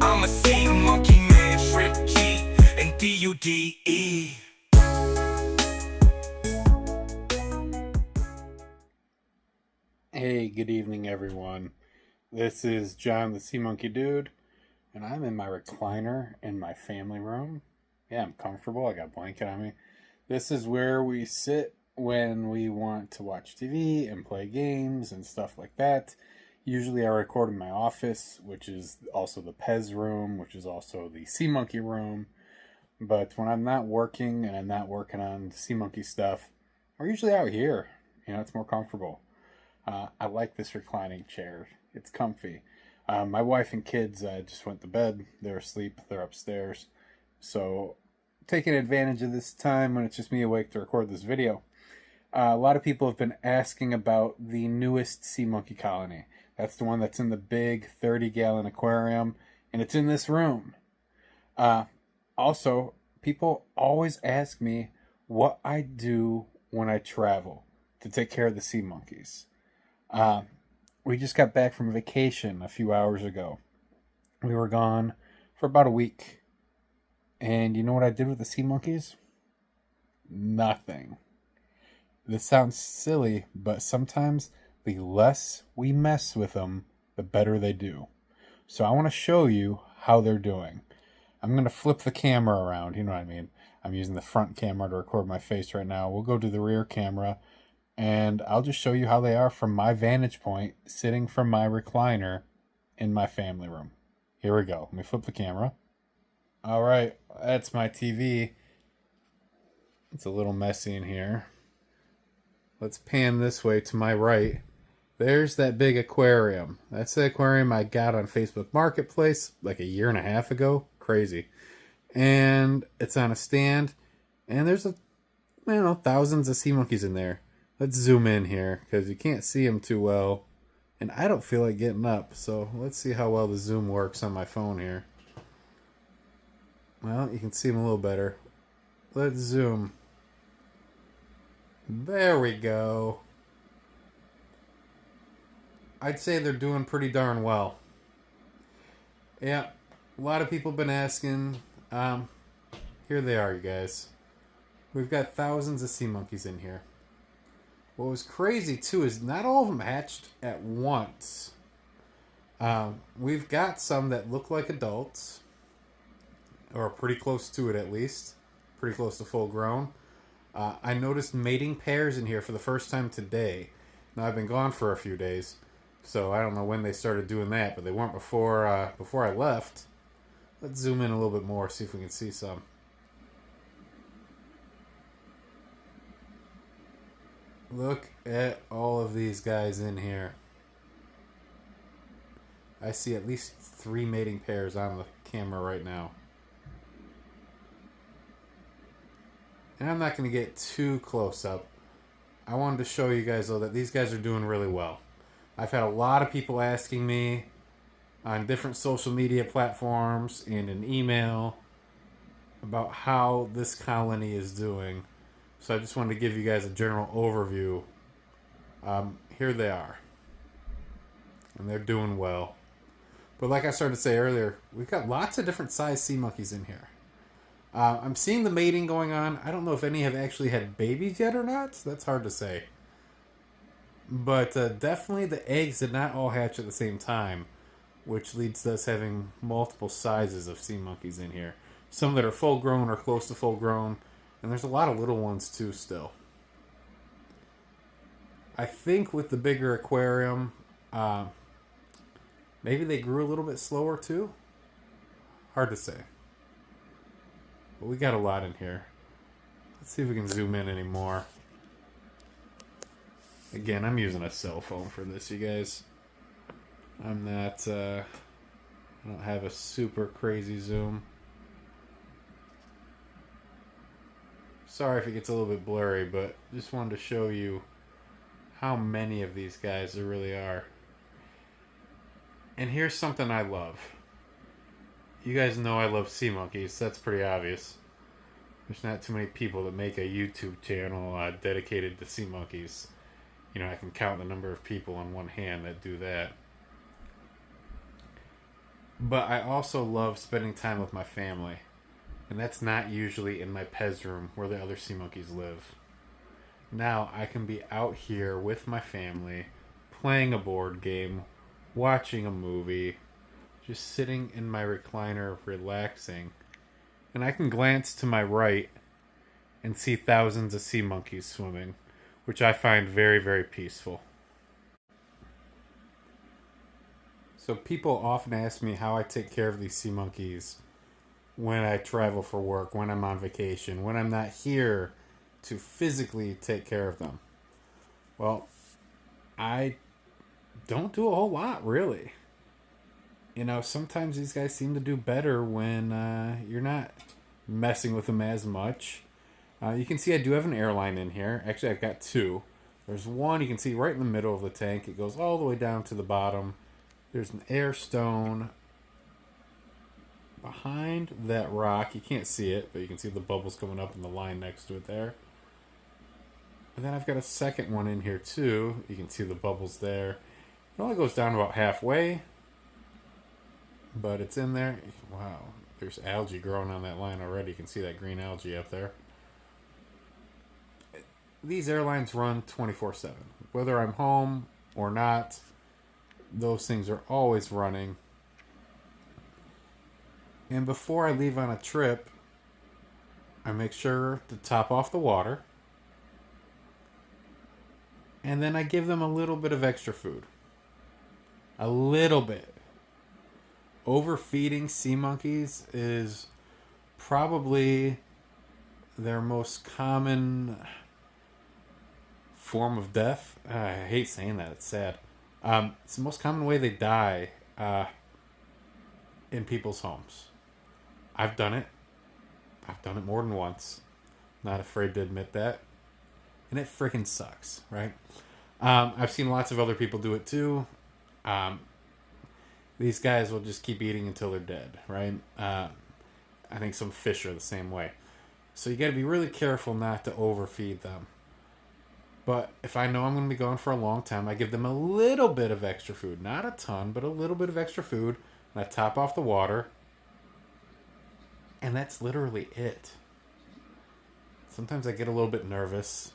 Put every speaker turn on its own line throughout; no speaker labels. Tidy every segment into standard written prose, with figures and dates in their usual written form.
I'm a sea monkey man, Trip G and DUDE.
Hey, good evening, everyone. This is John, the Sea Monkey Dude, and I'm in my recliner in my family room. Yeah, I'm comfortable. I got a blanket on me. This is where we sit when we want to watch TV and play games and stuff like that. Usually, I record in my office, which is also the Pez room, which is also the Sea Monkey room. But when I'm not working and I'm not working on Sea Monkey stuff, we're usually out here. It's more comfortable. I like this reclining chair. It's comfy. My wife and kids just went to bed. They're asleep. They're upstairs. So, taking advantage of this time when it's just me awake to record this video. A lot of people have been asking about the newest sea monkey colony. That's the one that's in the big 30-gallon aquarium, and it's in this room. Also, people always ask me what I do when I travel to take care of the sea monkeys. We just got back from vacation a few hours ago. We were gone for about a week. And you know what I did with the sea monkeys? Nothing. This sounds silly, but sometimes the less we mess with them, the better they do. So I want to show you how they're doing. I'm going to flip the camera around, you know what I mean? I'm using the front camera to record my face right now. We'll go to the rear camera, and I'll just show you how they are from my vantage point, sitting from my recliner in my family room. Here we go. Let me flip the camera. All right, that's my TV. It's a little messy in here. Let's pan this way to my right. There's that big aquarium. That's the aquarium I got on Facebook Marketplace like a year and a half ago. Crazy. And it's on a stand. And there's thousands of sea monkeys in there. Let's zoom in here because you can't see them too well. And I don't feel like getting up. So let's see how well the zoom works on my phone here. Well, you can see them a little better. Let's zoom. There we go. I'd say they're doing pretty darn well. Yeah, a lot of people have been asking. Here they are, you guys. We've got thousands of sea monkeys in here. What was crazy, too, is not all of them hatched at once. We've got some that look like adults, or pretty close to it at least. Pretty close to full grown. I noticed mating pairs in here for the first time today. Now, I've been gone for a few days, so I don't know when they started doing that, but they weren't before I left. Let's zoom in a little bit more, see if we can see some. Look at all of these guys in here. I see at least 3 mating pairs on the camera right now. And I'm not going to get too close up. I wanted to show you guys, though, that these guys are doing really well. I've had a lot of people asking me on different social media platforms and in email about how this colony is doing. So I just wanted to give you guys a general overview. Here they are. And they're doing well. But like I started to say earlier, we've got lots of different size sea monkeys in here. I'm seeing the mating going on. I don't know if any have actually had babies yet or not. That's hard to say. But definitely the eggs did not all hatch at the same time, which leads to us having multiple sizes of sea monkeys in here. Some that are full grown or close to full grown, and there's a lot of little ones too still. I think with the bigger aquarium, maybe they grew a little bit slower too. Hard to say. But we got a lot in here. Let's see if we can zoom in any more. Again, I'm using a cell phone for this, you guys. I'm not, I don't have a super crazy zoom. Sorry if it gets a little bit blurry, but just wanted to show you how many of these guys there really are. And here's something I love. You guys know I love sea monkeys. That's pretty obvious. There's not too many people that make a YouTube channel dedicated to sea monkeys. I can count the number of people on one hand that do that. But I also love spending time with my family. And that's not usually in my Pez room where the other sea monkeys live. Now I can be out here with my family, playing a board game, watching a movie, just sitting in my recliner, relaxing. And I can glance to my right and see thousands of sea monkeys swimming, which I find very, very peaceful. So people often ask me how I take care of these sea monkeys when I travel for work, when I'm on vacation, when I'm not here to physically take care of them. Well, I don't do a whole lot, really. Sometimes these guys seem to do better when you're not messing with them as much. You can see I do have an airline in here. Actually, I've got two. There's one you can see right in the middle of the tank. It goes all the way down to the bottom. There's an air stone behind that rock. You can't see it, but you can see the bubbles coming up in the line next to it there. And then I've got a second one in here too. You can see the bubbles there. It only goes down about halfway, but it's in there. Wow, there's algae growing on that line already. You can see that green algae up there. These airlines run 24/7. Whether I'm home or not, those things are always running. And before I leave on a trip, I make sure to top off the water. And then I give them a little bit of extra food. A little bit. Overfeeding sea monkeys is probably their most common form of death. I hate saying that. It's sad. It's the most common way they die in people's homes. I've done it. I've done it more than once. Not afraid to admit that. And it freaking sucks, right? I've seen lots of other people do it too. These guys will just keep eating until they're dead, right? I think some fish are the same way. So you got to be really careful not to overfeed them. But if I know I'm going to be gone for a long time, I give them a little bit of extra food. Not a ton, but a little bit of extra food. And I top off the water. And that's literally it. Sometimes I get a little bit nervous.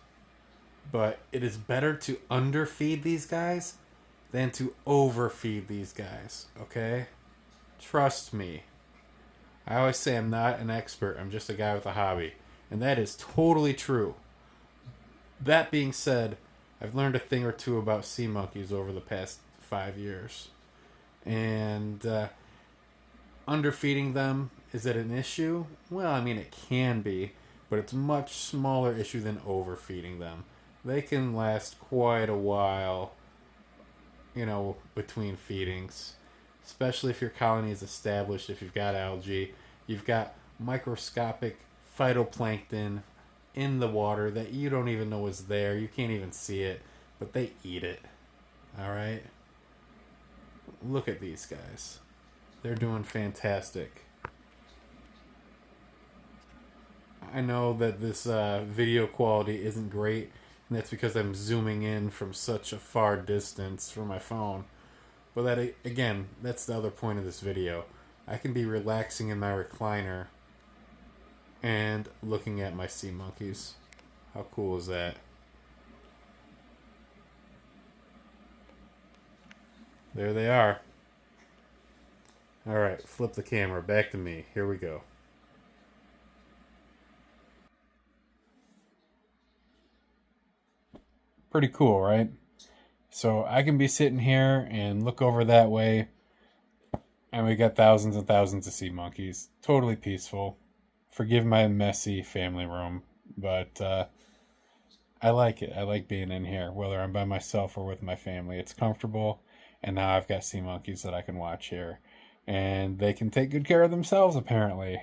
But it is better to underfeed these guys than to overfeed these guys. Okay? Trust me. I always say I'm not an expert. I'm just a guy with a hobby. And that is totally true. That being said, I've learned a thing or two about sea monkeys over the past 5 years. And underfeeding them, is it an issue? Well, I mean, it can be, but it's a much smaller issue than overfeeding them. They can last quite a while, between feedings. Especially if your colony is established, if you've got algae. You've got microscopic phytoplankton in the water that you don't even know is there. You can't even see it, but they eat it. Alright? Look at these guys. They're doing fantastic. I know that this video quality isn't great, and that's because I'm zooming in from such a far distance from my phone. But that, again, that's the other point of this video. I can be relaxing in my recliner and looking at my sea monkeys. How cool is that? There they are. Alright, flip the camera back to me. Here we go. Pretty cool, right? So I can be sitting here and look over that way, and we got thousands and thousands of sea monkeys. Totally peaceful. Forgive my messy family room, but I like it. I like being in here, whether I'm by myself or with my family. It's comfortable, and now I've got sea monkeys that I can watch here. And they can take good care of themselves, apparently.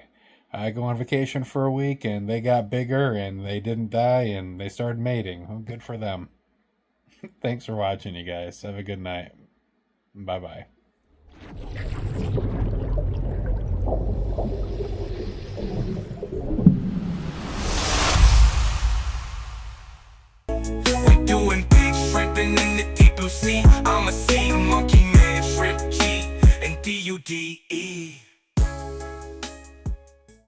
I go on vacation for a week, and they got bigger, and they didn't die, and they started mating. Well, good for them. Thanks for watching, you guys. Have a good night. Bye-bye.